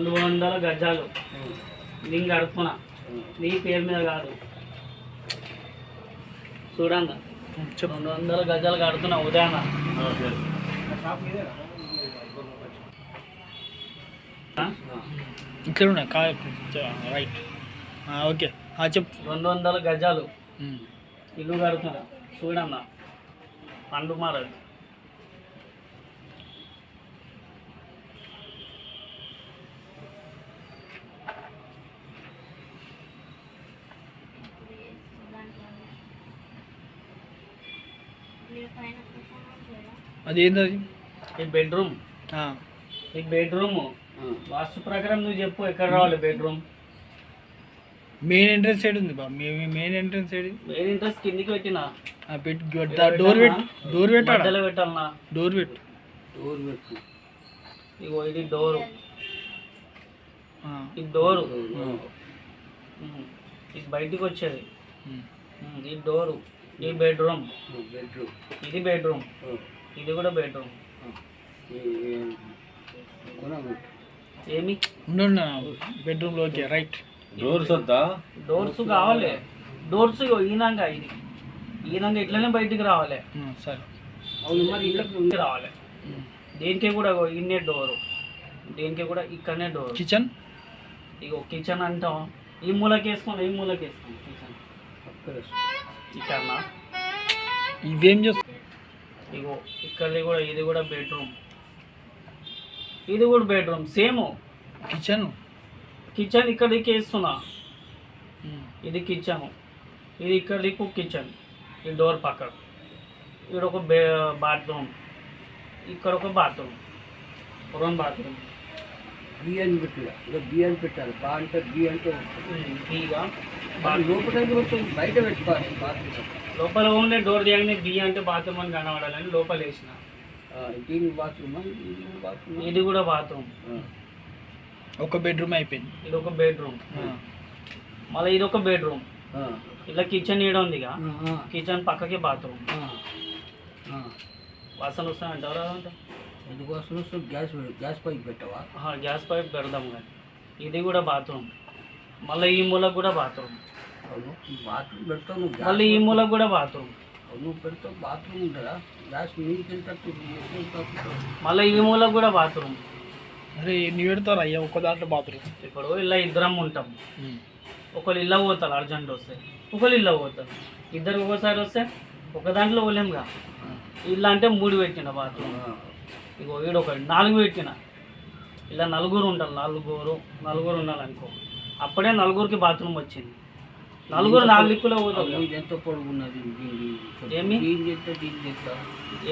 200 గజాలు నేను కడుపుకున్నా, నీ పేరు మీద కాదు. చూడండి 200 గజాలు కడుతున్నా ఉదయాన్న. ఇక్కడ రైట్ ఓకే చెప్పు. 200 గజాలు ఇల్లు కడుతున్నా చూడన్న పండు మారదు. అదేంది? ఈ బెడ్రూమ్, ఈ బెడ్రూమ్ వాస్తు ప్రకారం నువ్వు చెప్పు ఎక్కడ రావాలి బెడ్రూమ్. మెయిన్ ఎంట్రన్స్ సైడ్ ఉంది బా. Main entrance side, main entrance కిందికి పెట్టినా డోర్ పెట్టాలా? పెట్టాలన్నా డోర్ పెట్టు. ఇగో ఇది డోరు, ఈ డోరు ఇది బయటికి వచ్చేది. ఈ డోరు, ఈ బెడ్రూమ్, ఇది బెడ్రూమ్, ఇది కూడా బెడ్రూమ్. ఏమి బెడ్రూమ్ లో ఓకే రైట్. డోర్స్ కావాలి. డోర్స్ ఈనంగా ఇది ఈనంగా ఇట్లనే బయటికి రావాలి. సరే రావాలి. దేనికి కూడా ఇన్నే డోరు, దేనికి కూడా ఇక్కడనే డోర్. కిచెన్, ఇగో కిచెన్ అంటాం ఈ మూలకి వేసుకోండి, ఈ మూలకి వేసుకోండి కిచెన్ ఇక్కడ. ఇవేం చేస్తా? ఇగో ఇక్కడది కూడా, ఇది కూడా బెడ్రూమ్, ఇది కూడా బెడ్రూమ్ సేమ్. కిచెన్, కిచెన్ ఇక్కడికి వేస్తున్నా, ఇది కిచెన్, ఇది ఇక్కడికి కిచెన్, ఈ డోర్ పక్కన. ఇక్కడ ఒక బాత్రూమ్, ఇక్కడ ఒక బాత్రూమ్, 2 బాత్రూమ్. బియ్యాన్ని బియ్యాన్ని పెట్టాలి. బా అంటే బి అంటే బీగా లోపల బయట పెట్టుకోవాలి. బాత్రూమ్ లోపల ఉండే డోర్ తీయగానే బి అంటే బాత్రూమ్ అని కనబడాలని లోపల వేసిన. దీని బాత్రూమ్, బాత్రూమ్, ఇది కూడా బాత్రూమ్. ఒక బెడ్రూమ్ అయిపోయింది. ఇది ఒక బెడ్రూమ్, మళ్ళీ ఇది ఒక బెడ్రూమ్. ఇలా కిచెన్ ఈడ ఉంది, కిచెన్ పక్కకి బాత్రూమ్. వాసన వస్తాయంటారా? ఎందుకు వాసన వస్తుంది? గ్యాస్ పైప్ పెట్టవా? గ్యాస్ పైప్ పెడదాం కానీ. ఇది కూడా బాత్రూమ్, మళ్ళీ ఈ మూలకు కూడా బాత్రూమ్. బాత్రూమ్ పెడతావు, మళ్ళీ ఈ మూలకు కూడా బాత్రూమ్. నువ్వు పెడతావు బాత్రూమ్ ఉంటుందా? గ్యాస్ నీకు వెళ్తట్టు మళ్ళీ ఈ మూలకు కూడా బాత్రూమ్. అరే ఎన్ని పెడతారు అయ్యా ఒక దాంట్లో బాత్రూమ్? ఇప్పుడు ఇలా ఇద్దరం ఉంటాం, ఒకళ్ళు ఇళ్ళ పోతారు అర్జెంట్ వస్తే, ఒకళ్ళు ఇళ్ళ పోతారు. ఇద్దరు ఒకసారి వస్తే ఒక దాంట్లో పోలేముగా. ఇల్లు అంటే 3 పెట్టిన బాత్రూమ్. ఇగో వీడు ఒక 4 పెట్టిన. ఇలా నలుగురు ఉంటారు, నలుగురు ఉండాలనుకో. అప్పుడే నలుగురికి బాత్రూమ్ వచ్చింది. నలుగురు 4 దిక్కులో పోతారు. ఎంత పొడుగున్నది? ఏమి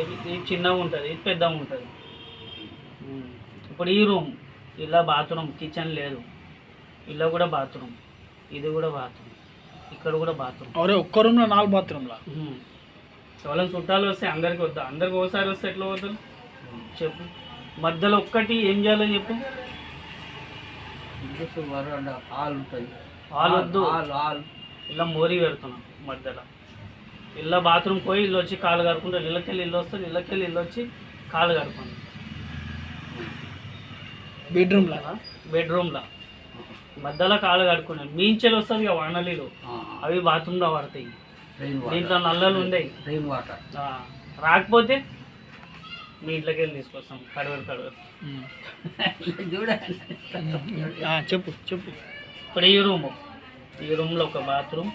ఏమి చిన్నగా ఉంటుంది, ఇది పెద్దగా ఉంటుంది. ఇప్పుడు ఈ రూమ్, ఇలా బాత్రూమ్, కిచెన్ లేదు, ఇలా కూడా బాత్రూమ్, ఇది కూడా బాత్రూమ్, ఇక్కడ కూడా బాత్రూమ్. అరే ఒక్క రూమ్లో 4 బాత్రూమ్లా? ఎవరైనా చుట్టాలు వస్తే అందరికి వద్దా? అందరికి ఒకసారి వస్తే ఎట్లా పోతారు చెప్పు? మధ్యలో ఒక్కటి ఏం చేయాలో చెప్పు. హాల్ ఉంటుంది. హాల్ వద్దు, ఇలా మోరీ పెడుతున్నాం మధ్యలో. ఇలా బాత్రూమ్ పోయి ఇల్లు వచ్చి కాలు కడుకుంటారు. ఇళ్ళకెళ్ళి ఇల్లు వస్తుంది, ఇళ్ళకెళ్ళి ఇల్లు వచ్చి కాలు కడుకుంటాం. బెడ్రూమ్లో మధ్యలో కాలు కడుకున్నాను. మీంచెలు వస్తుంది ఇక వానలీలు, అవి బాత్రూంలో పడతాయి. దీంట్లో నల్లలు ఉన్నాయి. రాకపోతే మీ ఇంట్లోకి వెళ్ళి తీసుకొస్తాం కడవరు. చెప్పు చెప్పు. ఇప్పుడు ఈ రూమ్లో ఒక బాత్రూమ్,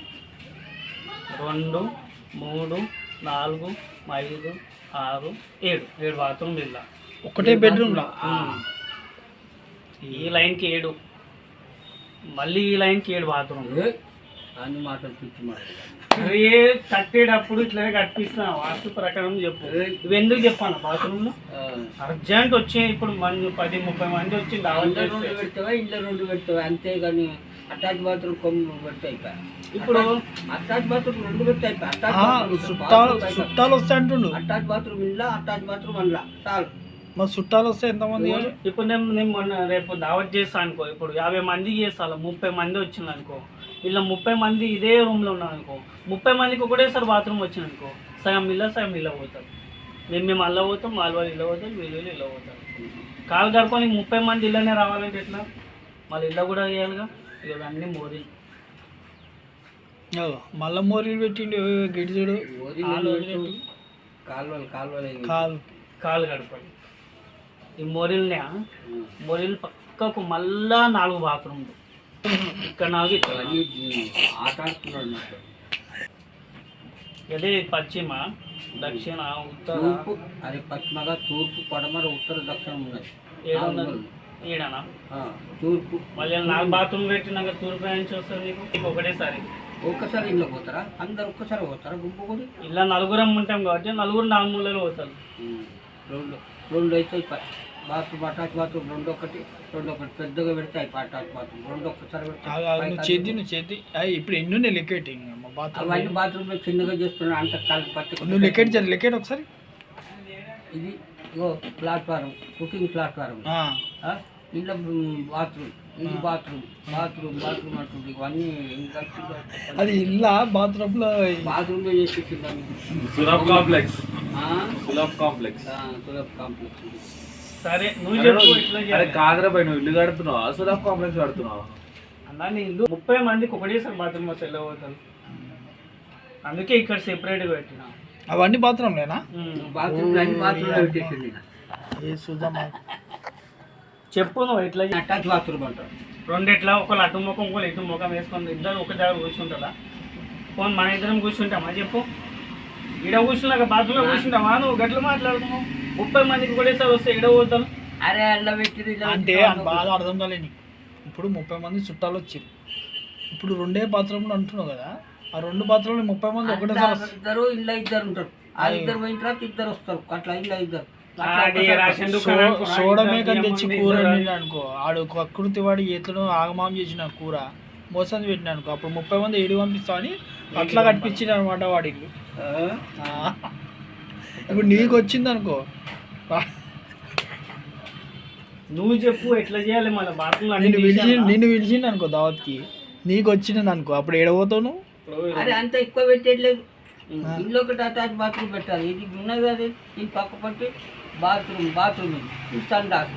2, 3, 4, 5, 6, 7 బాత్రూమ్. ఇలా ఒకటే బెడ్రూమ్లో ఈ లైన్కి 7, మళ్ళీ ఈ లైన్కి 7 బాత్రూమ్. అన్ని మాటలు పిచ్చి మాటలు. కట్టేటప్పుడు ఇట్లా కట్టిస్తున్నా వాస్తు ప్రకారం చెప్పు. ఇవి ఎందుకు చెప్పాను? బాత్రూంలో అర్జెంట్ వచ్చి ఇప్పుడు 10-30 మంది వచ్చి పెడతావా? ఇంట్లో 2 పెడతావా? అంతేగాని అటాచ్ బాత్రూమ్ కొమ్ము పెడితే అయిపోయా. ఇప్పుడు అటాచ్ బాత్రూమ్ 2 పెడితే అయిపోయా. చుట్టాలు వస్తే అంటుండు. అటాచ్ బాత్రూమ్ ఇంట్లో, అటాచ్ బాత్రూమ్ అందులో చాలు. మరి చుట్టాలు వస్తే ఎంతమంది? ఇప్పుడు నేను మొన్న రేపు దావత్ చేస్తాను అనుకో. ఇప్పుడు 50 మంది చేస్తాను, 30 మంది వచ్చింది అనుకో. ఇలా 30 మంది ఇదే రూమ్లో ఉన్నాను అనుకో. 30 మందికి ఒకటేసారి బాత్రూమ్ వచ్చింది అనుకో, సగం ఇళ్ళ పోతారు. మేము అల్ల పోతాం, వాళ్ళు ఇళ్ళ పోతారు, వీళ్ళు ఇలా పోతారు. కాలు కడుకొని 30 మంది ఇళ్ళనే రావాలంటే ఎట్లా? మళ్ళీ ఇల్లు కూడా వేయాలిగా. ఇక అన్నీ మోరీలు. మళ్ళా మోరీలు పెట్టిండు గిడి చూడు. కాలువలు కాలు కాలు గడపడి ఈ మోరీలనే. మోరీలు పక్కకు మళ్ళా 4 బాత్రూమ్లు. ఇక్కడ 4 ఇక్కడ. ఆట ఆడుతున్నాడు. అదే పశ్చిమ, దక్షిణ, ఉత్తర. తూర్పు అది పశ్చిమగా, తూర్పు, పడమర, ఉత్తర, దక్షిణం ఉన్నాయి. ఈడనా తూర్పు. మళ్ళీ 4 బాత్రూమ్లు పెట్టినాక తూర్పు నుంచి వస్తుంది నీకు ఒకటేసారి. ఒక్కసారి ఇంట్లో పోతారా? అందరు ఒక్కసారి పోతారా? గుంపు కూడా ఇలా 4 ఉంటాం కాబట్టి 4 4 మూలలో పోతారు. రెండు అయితే బాత్రూమ్, అటాచ్ బాత్రూమ్ రెండు ఒకటి పెద్దగా పెడితే అటాచ్ బాత్రూమ్ రెండు ఒక్కసారి నువ్వు చేతి ఇప్పుడు ఎన్ని ఉన్నాయి లెక్కెట్టి అవన్నీ బాత్రూమ్ చిన్నగా చేస్తున్నాడు అంత కలిపి పట్టి. నువ్వు లెక్కెట్టి ఒకసారి. ఇది ఇగో ప్లాట్ఫారం, కుకింగ్ ప్లాట్ఫారం, ఇంట్లో బాత్రూమ్, ఇది బాత్రూమ్ అంటుంది. ఇవన్నీ ఇంకా అది ఇల్లా బాత్రూమ్ లో బాత్రూమ్ లో చేసి సులభ్ కాంప్లెక్స్. సరే నువ్వు చెప్పు ఇట్లా అరే కాదరా పోయి, నువ్వు ఇల్లు కడుతున్నావా సులభ్ కాంప్లెక్స్ కడుతున్నావా? అన్నా నీ ఇల్లు 30 మందికి ఒకటేసారి బాత్రూమ్ వస్తే వెళ్ళబోతాను. అందుకే ఇక్కడ సెపరేట్గా పెట్టిన. అవన్నీ బాత్రూమ్ లేనా? బాత్రూమ్ అన్ని బాత్రూమ్ పెట్టేసింది. చెప్పు నువ్వు ఎట్లా అటాచ్ బాత్రూమ్ అంటారు. రెండిట్లా, ఒకళ్ళు అటు ముఖం ఒకళ్ళు ఇటు ముఖం వేసుకొని ఇద్దరు ఒక దగ్గర కూర్చుంటారా? ఫోన్ మన ఇద్దరం కూర్చుంటామా చెప్పు? ఈడ కూర్చున్నాక బాత్రూమ్లో కూర్చుంటామా? నువ్వు గట్ల మాట్లాడుతున్నావు. 30 మందికి ఒకటేసారి వస్తే ఈడ పోతాను. అరే అల్ల పెట్టి అంటే బాగా అర్థం కాలేని. ఇప్పుడు 30 మంది చుట్టాలు వచ్చారు. ఇప్పుడు 2 బాత్రూమ్లు అంటున్నావు కదా, ఆ 2 బాత్రూమ్లు 30 మంది ఒకటేసారి ఇద్దరు ఇళ్ళ ఇద్దరు ఉంటారు. ఆ ఇద్దరు పోయిన తర్వాత ఇద్దరు వస్తారు. అట్లా ఇళ్ళ ఇద్దరు సోడమేకని తెచ్చి కూర అనుకో, ఆడు ప్రకృతి వాడి ఎట్లనో ఆగమాం చేసిన కూర మోసం పెట్టిన అనుకో, అప్పుడు 30 మంది ఏడు పంపిస్తా అని అట్లా కట్టించింది అనమాట వాడి ఇల్లు. ఇప్పుడు నీకు వచ్చింది అనుకో, నువ్వు చెప్పు ఎట్లా చేయాలి మన బాత్రూమ్. నిన్ను పిలిచింది అనుకో దావత్కి, నీకు వచ్చింది అనుకో, అప్పుడు ఏడబోతావు నువ్వు. అరే అంత ఎక్కువ పెట్టేట్లేదు. ఇల్లు ఒకటి అటాచ్ బాత్రూమ్ పెట్టాలి. ఇది ఉన్నది కదా, ఇది పక్క పట్టి బాత్రూమ్ ఇది సండాస్.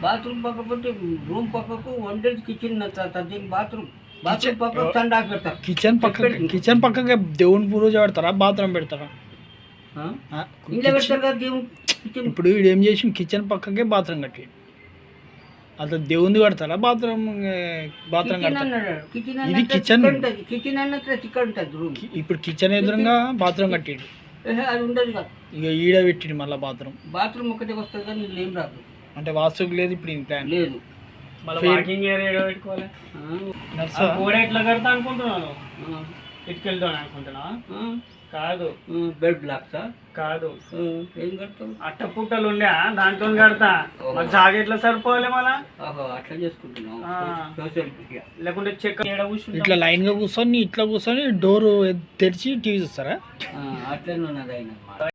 బాత్రూమ్ పక్క పట్టి రూమ్ పక్కకు వంటది కిచెన్ దీని బాత్రూమ్ పక్కకు సండాస్ పెడతారు. కిచెన్ పక్కకి దేవుని పూజ పెడతారా, బాత్రూమ్ పెడతారా? ఇంట్లో పెడతారు కదా దేవుని. ఇప్పుడు వీడు ఏం చేసి కిచెన్ పక్కకే బాత్రూమ్ కట్టి అట్లా దేవుంది కడతారా, బాత్రూమ్ కడతారా? ఇది కిచెన్. కిచెన్ అన్నట్లు చికెన్ ఉంటుంది రూమ్. ఇప్పుడు కిచెన్ ఎదురుగా బాత్రూమ్ కట్టిండు, అది ఉండదు కదా. ఇక ఈడ పెట్టిండు మళ్ళీ బాత్రూమ్ ఒకటే వస్తుంది కానీ నీళ్ళు ఏం రాదు. అంటే వాస్తుకు లేదు ఇప్పుడు ప్లాన్ లేదు. మళ్ళీ వాకింగ్ ఏరియా పెట్టుకోవాలి. కూడా ఎట్లా కడతా అనుకుంటున్నాను? ఇటుకెళ్తాను అనుకుంటున్నా. కాదు బెడ్ బ్లాక్సా? కాదు, ఏం కడతావు? అట్ట పుట్టలు ఉండే దాంట్లో కడతా. జాగ ఎట్లా సరిపోవాలి మళ్ళా? అట్లా చేసుకుంటున్నావు సోషల్ మీడియా. లేకుంటే చెక్క ఇట్లా లైన్ గా కూర్చొని ఇట్లా కూర్చొని డోర్ తెరిచి టీవీ చూస్తారా? అట్లనే ఉన్నది అయినా